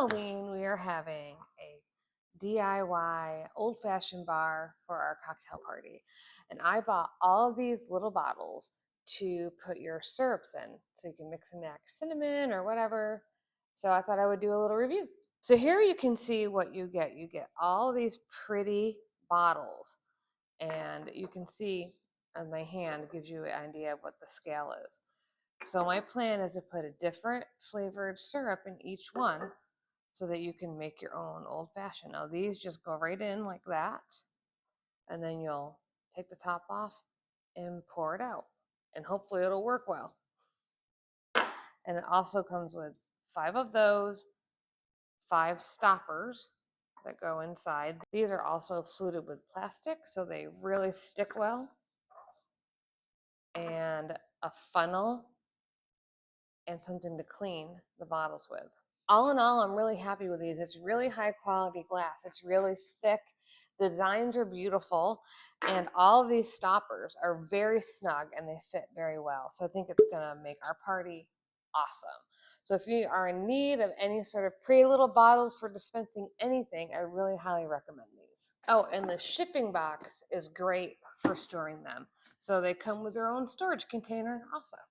Halloween, we are having a DIY old-fashioned bar for our cocktail party. And I bought all of these little bottles to put your syrups in. So you can mix in that cinnamon or whatever. So I thought I would do a little review. So here you can see what you get. You get all these pretty bottles. And you can see on my hand, it gives you an idea of what the scale is. So my plan is to put a different flavored syrup in each one so that you can make your own old fashioned. Now these just go right in like that, and then you'll take the top off and pour it out, and hopefully it'll work well. And it also comes with 5 of those, 5 stoppers that go inside. These are also fluted with plastic, so they really stick well, and a funnel and something to clean the bottles with. All in all, I'm really happy with these. It's really high quality glass. It's really thick. The designs are beautiful, and all of these stoppers are very snug and they fit very well. So I think it's gonna make our party awesome. So if you are in need of any sort of pretty little bottles for dispensing anything, I really highly recommend these. Oh, and the shipping box is great for storing them. So they come with their own storage container also.